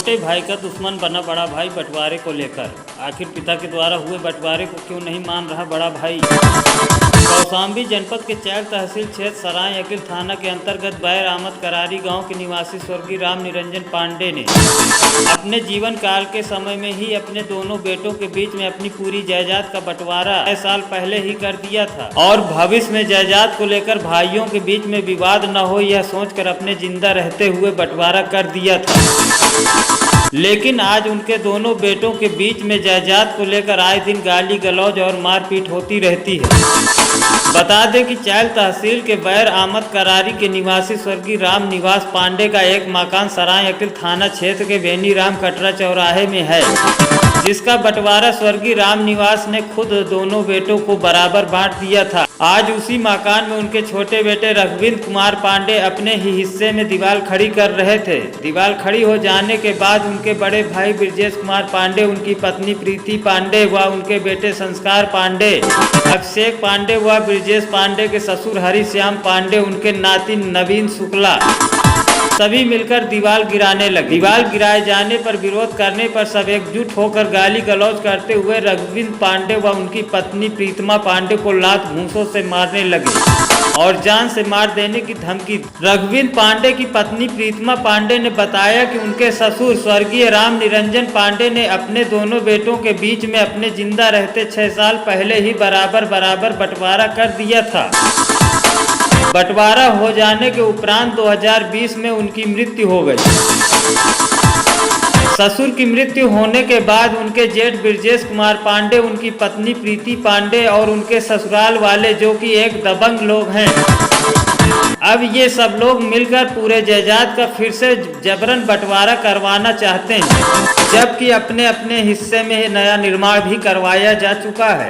छोटे भाई का दुश्मन बना बड़ा भाई बंटवारे को लेकर। आखिर पिता के द्वारा हुए बंटवारे को क्यों नहीं मान रहा बड़ा भाई। कौशाम्बी जनपद के चैल तहसील क्षेत्र सराय अकिल थाना के अंतर्गत बैर आमद करारी गांव के निवासी स्वर्गीय राम निरंजन पांडे ने अपने जीवन काल के समय में ही अपने दोनों बेटों के बीच में अपनी पूरी जायदाद का बंटवारा 6 साल पहले ही कर दिया था और भविष्य में जायदाद को लेकर भाइयों के बीच में विवाद न हो यह सोचकर अपने जिंदा रहते हुए बंटवारा कर दिया था। लेकिन आज उनके दोनों बेटों के बीच में जायदाद को लेकर आए दिन गाली गलौज और मारपीट होती रहती है। बता दें कि चैल तहसील के बैर आमद करारी के निवासी स्वर्गीय राम निवास पांडे का एक मकान सराय अकिल थाना क्षेत्र के बेनी राम कटरा चौराहे में है, जिसका बंटवारा स्वर्गीय राम निवास ने खुद दोनों बेटों को बराबर बांट दिया था। आज उसी मकान में उनके छोटे बेटे रघुविंद कुमार पांडे अपने ही हिस्से में दीवार खड़ी कर रहे थे। दीवार खड़ी हो जाने के बाद उनके बड़े भाई ब्रजेश कुमार पांडे, उनकी पत्नी प्रीति पांडे व उनके बेटे संस्कार पांडे, अभिषेक पांडे व ब्रजेश पांडे के ससुर हरिश्याम पांडे, उनके नाती नवीन शुक्ला सभी मिलकर दीवार गिराने लगे। दीवार गिराए जाने पर विरोध करने पर सब एकजुट होकर गाली गलौज करते हुए रघुविंद पांडे व उनकी पत्नी प्रीतिमा पांडे को लात घूंसों से मारने लगे और जान से मार देने की धमकी। रघुविंद पांडे की पत्नी प्रीतिमा पांडे ने बताया कि उनके ससुर स्वर्गीय राम निरंजन पांडे ने अपने दोनों बेटों के बीच में अपने जिंदा रहते 6 साल पहले ही बराबर बंटवारा कर दिया था। बंटवारा हो जाने के उपरांत 2020 में उनकी मृत्यु हो गई। ससुर की मृत्यु होने के बाद उनके जेठ ब्रजेश कुमार पांडे, उनकी पत्नी प्रीति पांडे और उनके ससुराल वाले जो कि एक दबंग लोग हैं, अब ये सब लोग मिलकर पूरे जायदाद का फिर से जबरन बंटवारा करवाना चाहते हैं, जबकि अपने अपने हिस्से में नया निर्माण भी करवाया जा चुका है।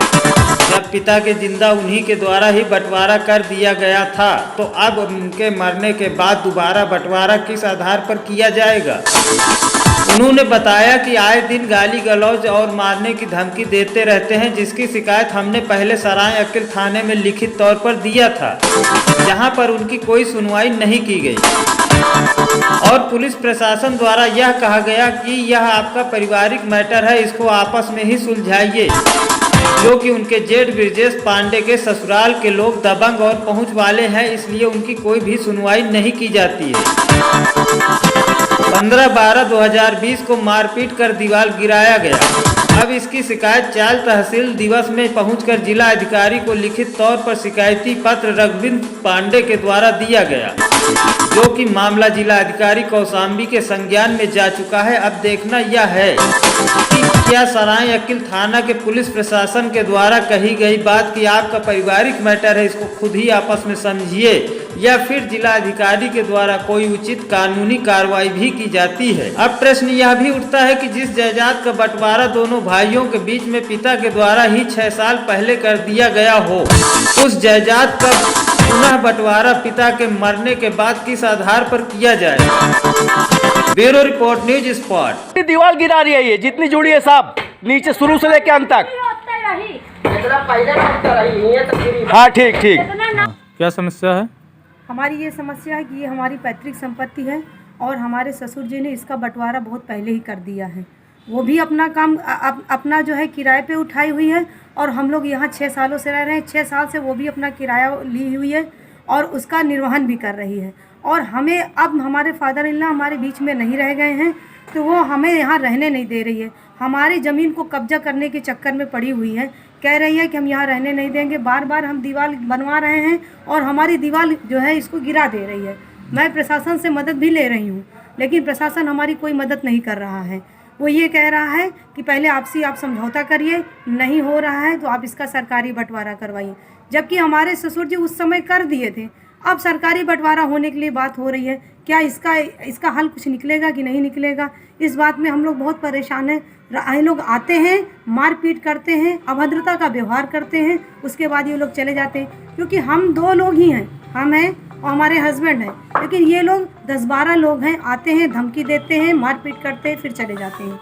जब पिता के जिंदा उन्हीं के द्वारा ही बंटवारा कर दिया गया था, तो अब उनके मरने के बाद दोबारा बंटवारा किस आधार पर किया जाएगा। उन्होंने बताया कि आए दिन गाली गलौज और मारने की धमकी देते रहते हैं, जिसकी शिकायत हमने पहले सराय अकिल थाने में लिखित तौर पर दिया था, जहां पर उनकी कोई सुनवाई नहीं की गई और पुलिस प्रशासन द्वारा यह कहा गया कि यह आपका पारिवारिक मैटर है, इसको आपस में ही सुलझाइए, जो कि उनके जेठ ब्रजेश पांडे के ससुराल के लोग दबंग और पहुंच वाले हैं, इसलिए उनकी कोई भी सुनवाई नहीं की जाती है। 15/12/2020 को मारपीट कर दीवार गिराया गया। अब इसकी शिकायत चैल तहसील दिवस में पहुंचकर जिला अधिकारी को लिखित तौर पर शिकायती पत्र रघुविंद पांडे के द्वारा दिया गया, जो कि मामला जिला अधिकारी कौशाम्बी के संज्ञान में जा चुका है। अब देखना यह है कि क्या सराय अकिल थाना के पुलिस प्रशासन के द्वारा कही गई बात कि आपका पारिवारिक मैटर है, इसको खुद ही आपस में समझिए, या फिर जिला अधिकारी के द्वारा कोई उचित कानूनी कार्रवाई भी की जाती है। अब प्रश्न यह भी उठता है कि जिस जायदाद का बंटवारा दोनों भाइयों के बीच में पिता के द्वारा ही 6 साल पहले कर दिया गया हो, उस जायदाद का पुनः बंटवारा पिता के मरने के बाद किस आधार पर किया जाए। Bureau report, news spot. दीवार गिरा रही है ये, जितनी जुड़ी है साहब, नीचे शुरू से लेके अंत तक। हाँ ठीक। क्या समस्या है? हमारी ये समस्या है कि ये हमारी पैतृक संपत्ति है और हमारे ससुर जी ने इसका बंटवारा बहुत पहले ही कर दिया है। वो भी अपना काम अपना जो है किराए पे उठाई हुई है और हम लोग यहाँ 6 सालों से रह रहे हैं। 6 साल से वो भी अपना किराया ली हुई है और उसका निर्वहन भी कर रही है। और हमें अब हमारे फादर इन लॉ हमारे बीच में नहीं रह गए हैं, तो वो हमें यहाँ रहने नहीं दे रही है। हमारी ज़मीन को कब्जा करने के चक्कर में पड़ी हुई है, कह रही है कि हम यहाँ रहने नहीं देंगे। बार बार हम दीवार बनवा रहे हैं और हमारी दीवार जो है इसको गिरा दे रही है। मैं प्रशासन से मदद भी ले रही हूँ, लेकिन प्रशासन हमारी कोई मदद नहीं कर रहा है। वो ये कह रहा है कि पहले आपसी आप समझौता करिए, नहीं हो रहा है तो आप इसका सरकारी बंटवारा करवाइए, जबकि हमारे ससुर जी उस समय कर दिए थे। अब सरकारी बंटवारा होने के लिए बात हो रही है, क्या इसका हल कुछ निकलेगा कि नहीं निकलेगा, इस बात में हम लोग बहुत परेशान हैं। ये लोग आते हैं, मारपीट करते हैं, अभद्रता का व्यवहार करते हैं, उसके बाद ये लोग चले जाते हैं। क्योंकि हम 2 लोग ही हैं, हम हैं और हमारे हस्बैंड हैं, लेकिन ये लोग 10-12 लोग हैं, आते हैं, धमकी देते हैं, मारपीट करते हैं, फिर चले जाते हैं।